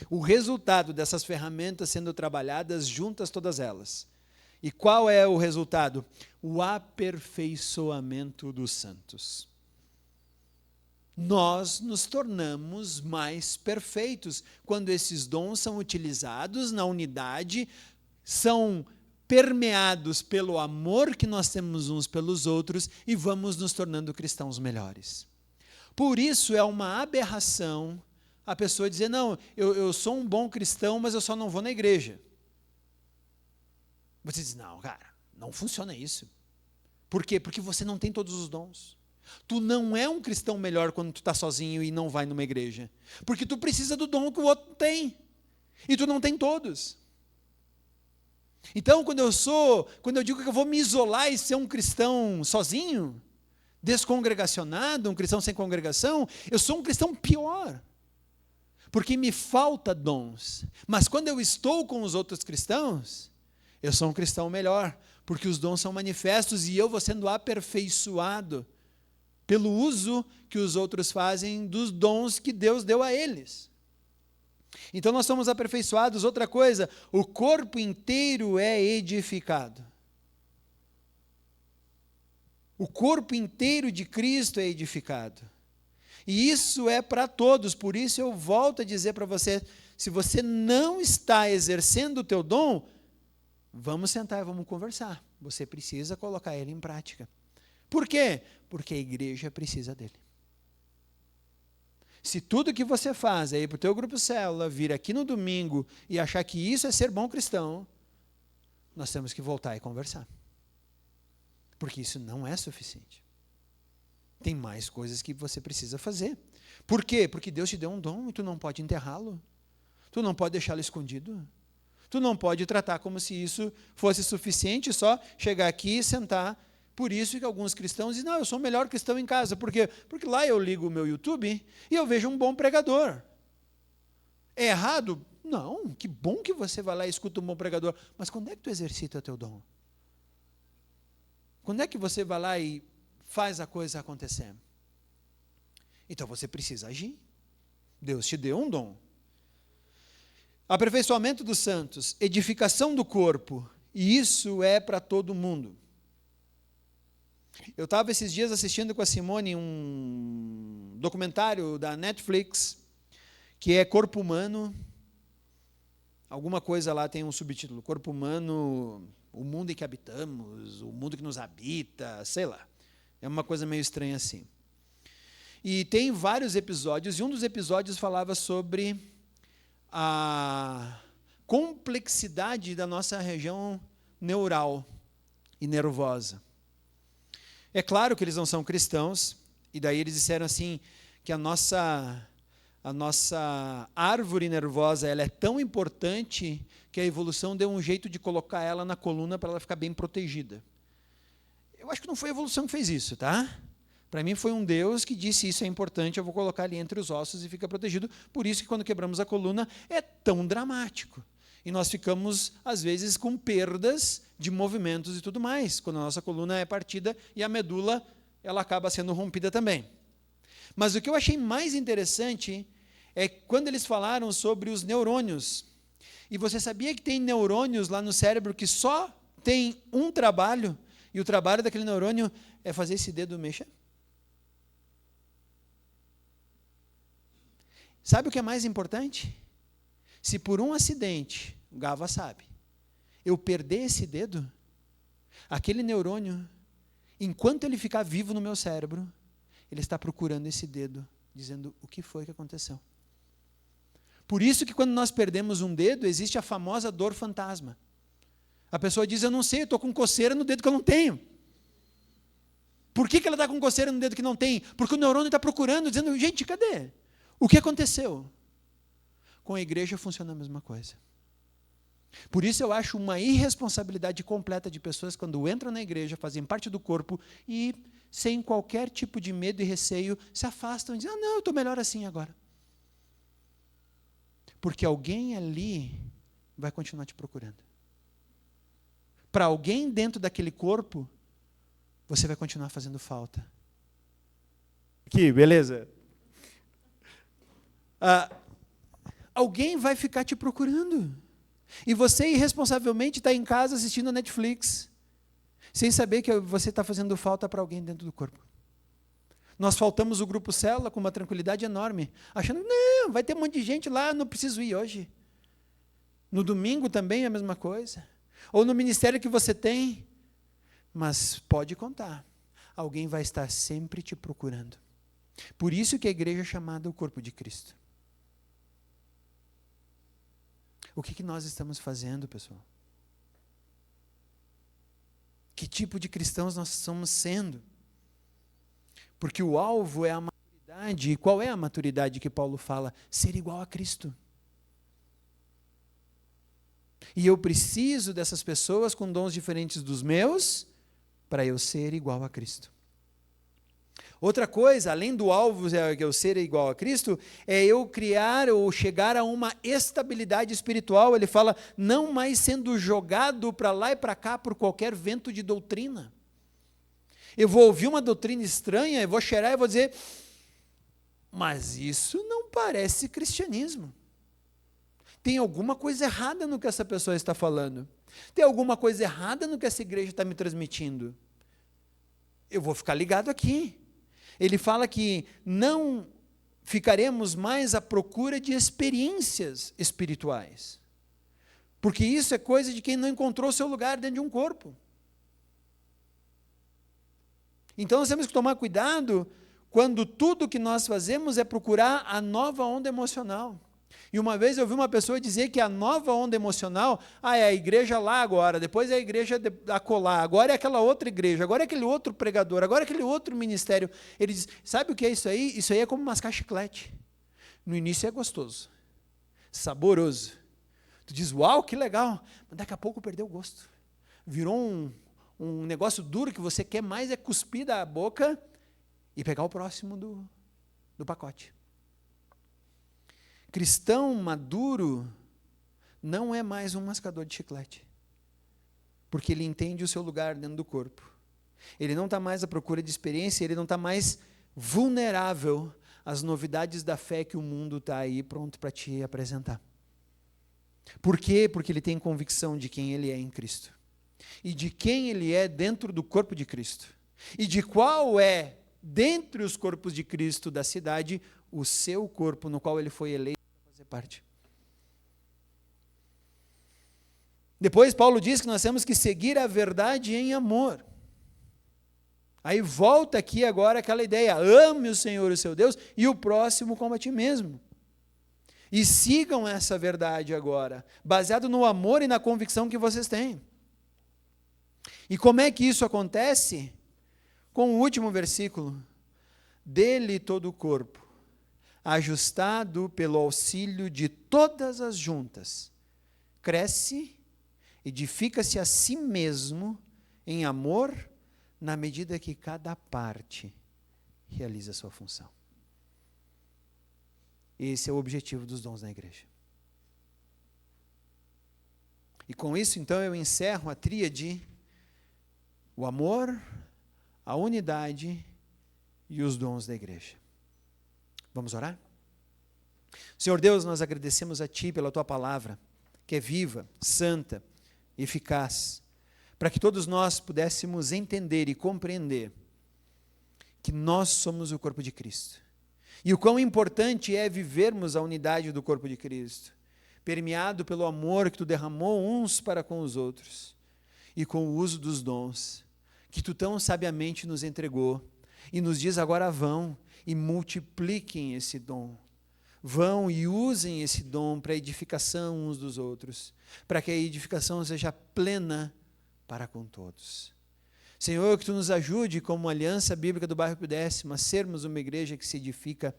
O resultado dessas ferramentas sendo trabalhadas juntas todas elas. E qual é o resultado? O aperfeiçoamento dos santos. Nós nos tornamos mais perfeitos quando esses dons são utilizados na unidade, são permeados pelo amor que nós temos uns pelos outros e vamos nos tornando cristãos melhores. Por isso é uma aberração a pessoa dizer: não, eu sou um bom cristão, mas eu só não vou na igreja. Você diz: não, cara, não funciona isso. Por quê? Porque você não tem todos os dons. Tu não é um cristão melhor quando tu está sozinho e não vai numa igreja. Porque tu precisa do dom que o outro tem. E tu não tem todos. Então, quando eu digo que eu vou me isolar e ser um cristão sozinho, descongregacionado, um cristão sem congregação, eu sou um cristão pior. Porque me falta dons. Mas quando eu estou com os outros cristãos, eu sou um cristão melhor, porque os dons são manifestos e eu vou sendo aperfeiçoado pelo uso que os outros fazem dos dons que Deus deu a eles. Então nós somos aperfeiçoados. Outra coisa, o corpo inteiro é edificado. O corpo inteiro de Cristo é edificado. E isso é para todos. Por isso eu volto a dizer para você: se você não está exercendo o teu dom, vamos sentar e vamos conversar. Você precisa colocar ele em prática. Por quê? Porque a igreja precisa dele. Se tudo que você faz é ir para o teu grupo célula, vir aqui no domingo e achar que isso é ser bom cristão, nós temos que voltar e conversar. Porque isso não é suficiente. Tem mais coisas que você precisa fazer. Por quê? Porque Deus te deu um dom e tu não pode enterrá-lo. Tu não pode deixá-lo escondido. Tu não pode tratar como se isso fosse suficiente, só chegar aqui e sentar. Por isso que alguns cristãos dizem: não, eu sou o melhor cristão em casa. Por quê? Porque lá eu ligo o meu YouTube e eu vejo um bom pregador. É errado? Não, que bom que você vai lá e escuta um bom pregador. Mas quando é que tu exercita o teu dom? Quando é que você vai lá e faz a coisa acontecer? Então você precisa agir. Deus te deu um dom. Aperfeiçoamento dos santos, edificação do corpo, e isso é para todo mundo. Eu estava esses dias assistindo com a Simone um documentário da Netflix, que é Corpo Humano, alguma coisa lá tem um subtítulo: Corpo Humano, o mundo em que habitamos, o mundo que nos habita, sei lá. É uma coisa meio estranha assim. E tem vários episódios, e um dos episódios falava sobre a complexidade da nossa região neural e nervosa. É claro que eles não são cristãos, e daí eles disseram assim, que a nossa árvore nervosa ela é tão importante que a evolução deu um jeito de colocar ela na coluna para ela ficar bem protegida. Eu acho que não foi a evolução que fez isso, tá? Para mim foi um Deus que disse: isso é importante, eu vou colocar ali entre os ossos e fica protegido. Por isso que quando quebramos a coluna é tão dramático. E nós ficamos, às vezes, com perdas de movimentos e tudo mais, quando a nossa coluna é partida e a medula ela acaba sendo rompida também. Mas o que eu achei mais interessante é quando eles falaram sobre os neurônios. E você sabia que tem neurônios lá no cérebro que só tem um trabalho, e o trabalho daquele neurônio é fazer esse dedo mexer? Sabe o que é mais importante? Se por um acidente, o Gava sabe, eu perder esse dedo, Aquele neurônio, enquanto ele ficar vivo no meu cérebro, ele está procurando esse dedo, dizendo o que foi que aconteceu. Por isso que quando nós perdemos um dedo, existe a famosa dor fantasma. A pessoa diz, eu não sei, eu estou com coceira no dedo que eu não tenho. Por que ela está com coceira no dedo que não tem? Porque o neurônio está procurando, dizendo, gente, cadê? O que aconteceu? Com a igreja funciona a mesma coisa. Por isso eu acho uma irresponsabilidade completa de pessoas quando entram na igreja, fazem parte do corpo e, sem qualquer tipo de medo e receio, se afastam e dizem, não, eu estou melhor assim agora. Porque alguém ali vai continuar te procurando. Para alguém dentro daquele corpo, você vai continuar fazendo falta. Aqui, beleza? Alguém vai ficar te procurando. E você, irresponsavelmente, está em casa assistindo a Netflix, sem saber que você está fazendo falta para alguém dentro do corpo. Nós faltamos o grupo célula com uma tranquilidade enorme, achando, não, vai ter um monte de gente lá, não preciso ir hoje. No domingo também é a mesma coisa. Ou no ministério que você tem. Mas pode contar, alguém vai estar sempre te procurando. Por isso que a igreja é chamada o corpo de Cristo. O que nós estamos fazendo, pessoal? Que tipo de cristãos nós estamos sendo? Porque o alvo é a maturidade. E qual é a maturidade que Paulo fala? Ser igual a Cristo. E eu preciso dessas pessoas com dons diferentes dos meus, para eu ser igual a Cristo. Outra coisa, além do alvo que eu ser igual a Cristo, é eu criar ou chegar a uma estabilidade espiritual. Ele fala, não mais sendo jogado para lá e para cá por qualquer vento de doutrina. Eu vou ouvir uma doutrina estranha, eu vou cheirar e vou dizer, mas isso não parece cristianismo. Tem alguma coisa errada no que essa pessoa está falando. Tem alguma coisa errada no que essa igreja está me transmitindo. Eu vou ficar ligado aqui. Ele fala que não ficaremos mais à procura de experiências espirituais. Porque isso é coisa de quem não encontrou seu lugar dentro de um corpo. Então nós temos que tomar cuidado quando tudo que nós fazemos é procurar a nova onda emocional. E uma vez eu vi uma pessoa dizer que a nova onda emocional, é a igreja lá agora, depois é a igreja acolá, agora é aquela outra igreja, agora é aquele outro pregador, agora é aquele outro ministério. Ele diz, sabe o que é isso aí? Isso aí é como mascar chiclete. No início é gostoso, saboroso. Tu diz, uau, que legal, mas daqui a pouco perdeu o gosto. Virou um negócio duro que você quer mais é cuspir da boca e pegar o próximo do pacote. Cristão maduro não é mais um mascador de chiclete, porque ele entende o seu lugar dentro do corpo. Ele não está mais à procura de experiência, ele não está mais vulnerável às novidades da fé que o mundo está aí pronto para te apresentar. Por quê? Porque ele tem convicção de quem ele é em Cristo, e de quem ele é dentro do corpo de Cristo, e de qual é, dentre os corpos de Cristo da cidade, o seu corpo no qual ele foi eleito parte. Depois Paulo diz que nós temos que seguir a verdade em amor. Aí volta aqui agora aquela ideia, ame o Senhor, o seu Deus, e o próximo como a ti mesmo. E sigam essa verdade agora, baseado no amor e na convicção que vocês têm. E como é que isso acontece? Com o último versículo, dele todo o corpo, ajustado pelo auxílio de todas as juntas, cresce, edifica-se a si mesmo em amor, na medida que cada parte realiza a sua função. Esse é o objetivo dos dons na igreja. E com isso, então, eu encerro a tríade, o amor, a unidade e os dons da igreja. Vamos orar? Senhor Deus, nós agradecemos a Ti pela Tua palavra, que é viva, santa, eficaz, para que todos nós pudéssemos entender e compreender que nós somos o corpo de Cristo. E o quão importante é vivermos a unidade do corpo de Cristo, permeado pelo amor que Tu derramou uns para com os outros. e com o uso dos dons que tu tão sabiamente nos entregou, e nos diz agora: vão e multipliquem esse dom. Vão e usem esse dom para a edificação uns dos outros, para que a edificação seja plena para com todos. Senhor, que tu nos ajude, como Aliança Bíblica do Bairro Décimo, a sermos uma igreja que se edifica,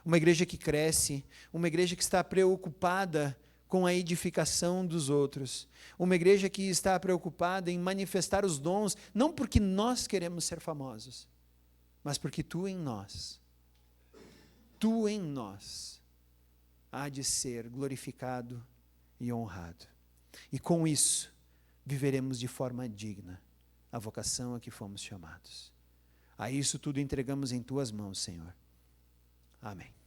uma igreja que cresce, uma igreja que está preocupada com a edificação dos outros, uma igreja que está preocupada em manifestar os dons, não porque nós queremos ser famosos, mas porque tu em nós há de ser glorificado e honrado. E com isso, viveremos de forma digna a vocação a que fomos chamados. A isso tudo entregamos em tuas mãos, Senhor. Amém.